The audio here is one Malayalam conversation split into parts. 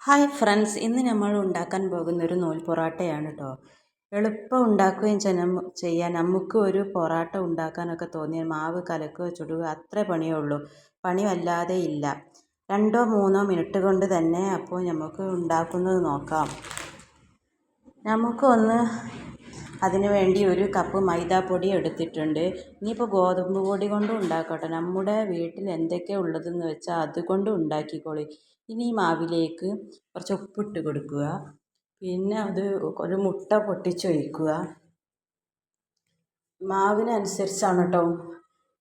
ഹായ് ഫ്രണ്ട്സ്, ഇന്ന് നമ്മൾ ഉണ്ടാക്കാൻ പോകുന്ന ഒരു നൂൽ പൊറാട്ടയാണ് കേട്ടോ. എളുപ്പം ഉണ്ടാക്കുകയും ചെയ്യാൻ നമുക്ക് ഒരു പൊറാട്ട ഉണ്ടാക്കാനൊക്കെ തോന്നിയാൽ മാവ് കലക്കുക ചുടുക അത്രേ പണിയേ ഉള്ളൂ. പണി വല്ലാതെ ഇല്ല. 2-3 മിനിറ്റ് കൊണ്ട് തന്നെ അപ്പോൾ നമുക്ക് ഉണ്ടാക്കുന്നത് നോക്കാം. അതിനു വേണ്ടി 1 കപ്പ് മൈദാപ്പൊടി എടുത്തിട്ടുണ്ട്. ഇനിയിപ്പോൾ ഗോതമ്പ് പൊടി കൊണ്ടും ഉണ്ടാക്കട്ടെ. നമ്മുടെ വീട്ടിൽ എന്തൊക്കെയാണ് ഉള്ളതെന്ന് വെച്ചാൽ അതുകൊണ്ട് ഉണ്ടാക്കിക്കോളി. ഇനി ഈ മാവിലേക്ക് കുറച്ച് ഉപ്പിട്ട് കൊടുക്കുക. പിന്നെ ഒരു മുട്ട പൊട്ടിച്ചൊഴിക്കുക. മാവിനനുസരിച്ചാണ് കേട്ടോ,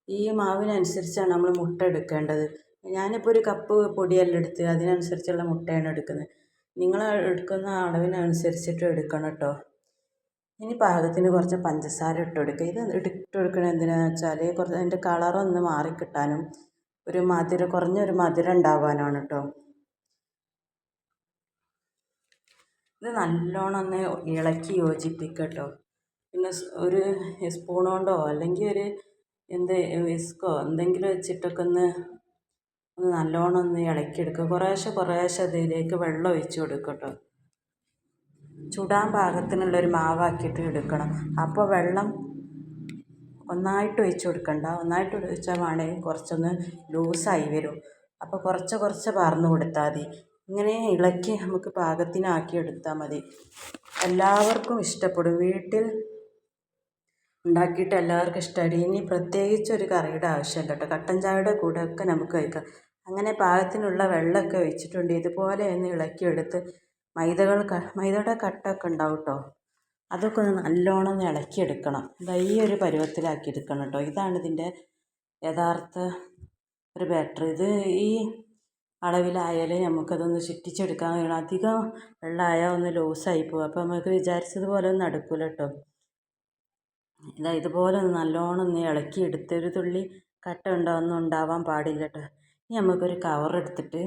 ഈ മാവിനനുസരിച്ചാണ് നമ്മൾ മുട്ട എടുക്കേണ്ടത്. ഞാനിപ്പോൾ 1 കപ്പ് പൊടിയല്ല എടുത്ത്, അതിനനുസരിച്ചുള്ള മുട്ടയാണ് എടുക്കുന്നത്. നിങ്ങൾ എടുക്കുന്ന അളവിനനുസരിച്ചിട്ട് എടുക്കണം കേട്ടോ. ഇനി പാകത്തിന് കുറച്ച് പഞ്ചസാര ഇട്ട് കൊടുക്കുക. ഇത് ഇട്ട് കൊടുക്കണത് എന്തിനാണെന്ന് വെച്ചാൽ കുറച്ച് അതിൻ്റെ കളറൊന്ന് മാറിക്കിട്ടാനും കുറഞ്ഞൊരു മധുരം ഉണ്ടാവാനാണ് കേട്ടോ. ഇത് നല്ലോണം ഒന്ന് ഇളക്കി യോജിപ്പിക്കുക കേട്ടോ. പിന്നെ ഒരു സ്പൂൺ കൊണ്ടോ അല്ലെങ്കിൽ വിസ്കോ എന്തെങ്കിലും വെച്ചിട്ടൊക്കെ ഒന്ന് നല്ലോണം ഒന്ന് ഇളക്കിയെടുക്കുക. കുറേശ്ശെ ഇതിലേക്ക് വെള്ളം ഒഴിച്ച് കൊടുക്കുക കേട്ടോ. ചുടാൻ പാകത്തിനുള്ളൊരു മാവാക്കിയിട്ട് എടുക്കണം. അപ്പോൾ വെള്ളം ഒന്നായിട്ട് ഒഴിച്ച് കൊടുക്കണ്ട. ഒന്നായിട്ട് ഒഴിച്ചാൽ വേണമെങ്കിൽ കുറച്ചൊന്ന് ലൂസായി വരും. അപ്പോൾ കുറച്ച് പാർന്ന് കൊടുത്താൽ മതി. ഇങ്ങനെ ഇളക്കി നമുക്ക് പാകത്തിനാക്കി എടുത്താൽ മതി. എല്ലാവർക്കും ഇഷ്ടപ്പെടും. വീട്ടിൽ ഉണ്ടാക്കിയിട്ട് എല്ലാവർക്കും ഇഷ്ടമായി. ഇനി പ്രത്യേകിച്ച് ഒരു കറിയുടെ ആവശ്യമില്ല കേട്ടോ. കട്ടൻ ചായയുടെ കൂടെയൊക്കെ നമുക്ക് കഴിക്കാം. അങ്ങനെ പാകത്തിനുള്ള വെള്ളമൊക്കെ ഒഴിച്ചിട്ടുണ്ട്. ഇതുപോലെ ഒന്ന് ഇളക്കിയെടുത്ത് മൈദയുടെ കട്ടൊക്കെ ഉണ്ടാവും കേട്ടോ. അതൊക്കെ ഒന്ന് നല്ലോണം ഒന്ന് ഇളക്കിയെടുക്കണം. ഈ ഒരു പരുവത്തിലാക്കി എടുക്കണം കേട്ടോ. ഇതാണ് ഇതിൻ്റെ യഥാർത്ഥ ഒരു ബാറ്റർ. ഇത് ഈ അളവിലായാൽ നമുക്കതൊന്ന് ചുറ്റിച്ചെടുക്കാൻ കഴിയണം. അധികം വെള്ളമായാൽ ഒന്ന് ലൂസായി പോകും. അപ്പോൾ നമുക്ക് വിചാരിച്ചതുപോലെ ഒന്നും നടക്കില്ല കേട്ടോ. ഇതുപോലെ ഒന്ന് നല്ലോണം ഒന്ന് ഇളക്കിയെടുത്ത് ഒരു തുള്ളി കട്ട ഒന്നും ഉണ്ടാവാൻ പാടില്ല കേട്ടോ. ഇനി നമുക്കൊരു കവർ എടുത്തിട്ട്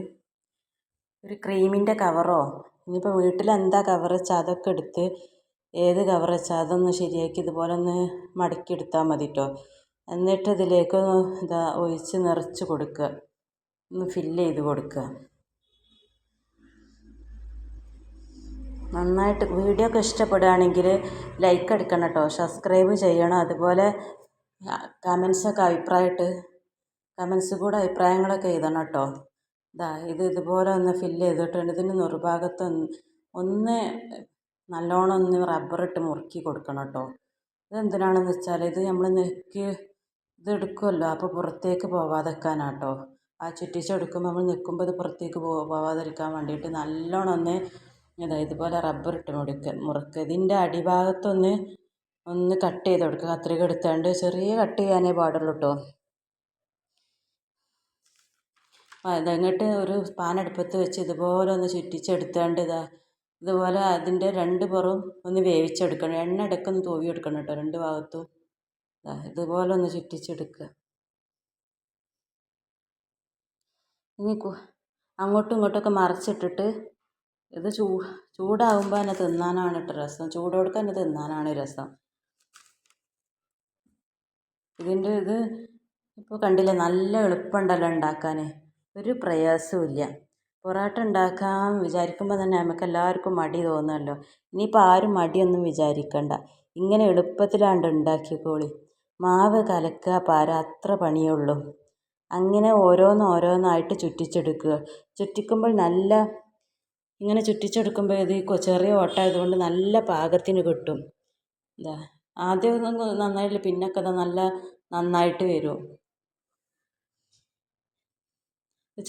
ഒരു ക്രീമിൻ്റെ കവറോ ഇനിയിപ്പോൾ വീട്ടിൽ എന്താ കവർ വെച്ചാൽ അതൊക്കെ എടുത്ത് ഏത് കവർ വെച്ചാൽ അതൊന്ന് ശരിയാക്കി ഇതുപോലെ ഒന്ന് മടക്കിയെടുത്താൽ മതി കേട്ടോ. എന്നിട്ട് ഇതിലേക്ക് ഒഴിച്ച് നിറച്ച് കൊടുക്കുക. ഒന്ന് ഫില്ല് ചെയ്ത് കൊടുക്കുക. നന്നായിട്ട് വീഡിയോ ഒക്കെ ഇഷ്ടപ്പെടുകയാണെങ്കിൽ ലൈക്ക് അടിക്കണം കേട്ടോ. സബ്സ്ക്രൈബ് ചെയ്യണം. അതുപോലെ കമൻസ് കൂടെ അഭിപ്രായങ്ങളൊക്കെ എഴുതണം കേട്ടോ. ഇതുപോലെ ഒന്ന് ഫില്ല് ചെയ്തിട്ടുണ്ട്. ഇതിന് നെറുഭാഗത്ത് ഒന്ന് നല്ലോണം ഒന്ന് റബ്ബറിട്ട് മുറുക്കി കൊടുക്കണം കേട്ടോ. ഇതെന്തിനാണെന്ന് വെച്ചാൽ ഇത് നമ്മൾ ഇതെടുക്കുമല്ലോ, അപ്പോൾ പുറത്തേക്ക് പോവാതിരിക്കാനാണ് കേട്ടോ. ചുറ്റിച്ചെടുക്കുമ്പോൾ നമ്മൾ നിൽക്കുമ്പോൾ ഇത് പുറത്തേക്ക് പോവാതിരിക്കാൻ വേണ്ടിയിട്ട് നല്ലോണം ഇതുപോലെ റബ്ബറിട്ട് മുറുക്കുക. ഇതിൻ്റെ അടിഭാഗത്തൊന്ന് കട്ട് ചെയ്ത് കൊടുക്കുക. കത്രിക എടുത്താണ്ട് ചെറിയ കട്ട് ചെയ്യാനേ പാടുള്ളൂ കേട്ടോ. എന്നിട്ട് ഒരു പാൻ അടുപ്പത്ത് വെച്ച് ഇതുപോലെ ഒന്ന് ചുറ്റിച്ചെടുത്താണ്ട് ഇതുപോലെ അതിൻ്റെ 2 പുറവും ഒന്ന് വേവിച്ചെടുക്കണം. എണ്ണ ഇടയ്ക്കൊന്ന് തൂവി എടുക്കണം കേട്ടോ 2 ഭാഗത്തും. ഇതുപോലെ ഒന്ന് ചുറ്റിച്ചെടുക്കുക. ഇനി അങ്ങോട്ടും ഇങ്ങോട്ടൊക്കെ മറിച്ചിട്ടിട്ട് ഇത് ചൂടാകുമ്പോൾ തന്നെ തിന്നാനാണ് കേട്ടോ രസം. ചൂടോടെ തന്നെ തിന്നാനാണ് രസം. ഇത് ഇപ്പോൾ കണ്ടില്ലേ, നല്ല എളുപ്പമുണ്ടല്ലോ ഉണ്ടാക്കാൻ. ഒരു പ്രയാസവും. പൊറാട്ട ഉണ്ടാക്കാൻ വിചാരിക്കുമ്പോൾ തന്നെ നമുക്ക് എല്ലാവർക്കും മടി തോന്നുമല്ലോ. ഇനിയിപ്പോൾ ആരും മടിയൊന്നും വിചാരിക്കണ്ട. ഇങ്ങനെ എളുപ്പത്തിലാണ്ട് ഉണ്ടാക്കിക്കോളി. മാവ് കലക്കുക പാരുക അത്ര പണിയേ ഉള്ളൂ. അങ്ങനെ ഓരോന്നായിട്ട് ചുറ്റിച്ചെടുക്കുക. ചുറ്റിക്കുമ്പോൾ ഇങ്ങനെ ചുറ്റിച്ചെടുക്കുമ്പോൾ ഇത് ചെറിയ ഓട്ടമായതുകൊണ്ട് നല്ല പാകത്തിന് കിട്ടും. ആദ്യം ഒന്നും നന്നായില്ല, പിന്നൊക്കെ നന്നായിട്ട് വരും.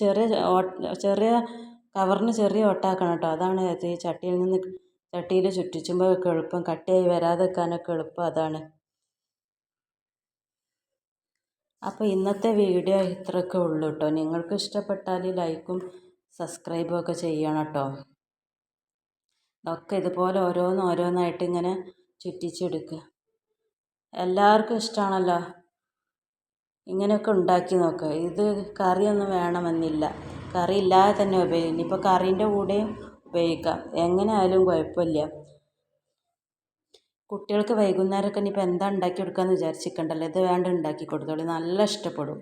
ചെറിയ കവറിന് ചെറിയ ഓട്ടാക്കണം കേട്ടോ. അതാണ് ഈ ചട്ടിയിൽ ചുറ്റിച്ചുമ്പോഴൊക്കെ എളുപ്പം, കട്ടയായി വരാതെ വെക്കാനൊക്കെ എളുപ്പം അതാണ്. അപ്പോൾ ഇന്നത്തെ വീഡിയോ ഇത്രയൊക്കെ ഉള്ളൂ കേട്ടോ. നിങ്ങൾക്ക് ഇഷ്ടപ്പെട്ടാൽ ലൈക്കും സബ്സ്ക്രൈബും ഒക്കെ ചെയ്യണം കേട്ടോ. ഇതൊക്കെ ഇതുപോലെ ഓരോന്നായിട്ട് ഇങ്ങനെ ചുറ്റിച്ചെടുക്കുക. എല്ലാവർക്കും ഇഷ്ടമാണല്ലോ. ഇങ്ങനെയൊക്കെ ഉണ്ടാക്കി നോക്കുക. ഇത് കറിയൊന്നും വേണമെന്നില്ല. കറി ഇല്ലാതെ തന്നെ ഇനിയിപ്പോൾ കറീൻ്റെ കൂടെയും ഉപയോഗിക്കാം. എങ്ങനെ ആയാലും കുഴപ്പമില്ല. കുട്ടികൾക്ക് വൈകുന്നേരമൊക്കെ ഇനിയിപ്പോൾ എന്താ ഉണ്ടാക്കി കൊടുക്കാമെന്ന് വിചാരിച്ചിരിക്കണ്ടല്ലോ. ഇത് ഉണ്ടാക്കി കൊടുത്തോളൂ, നല്ല ഇഷ്ടപ്പെടും.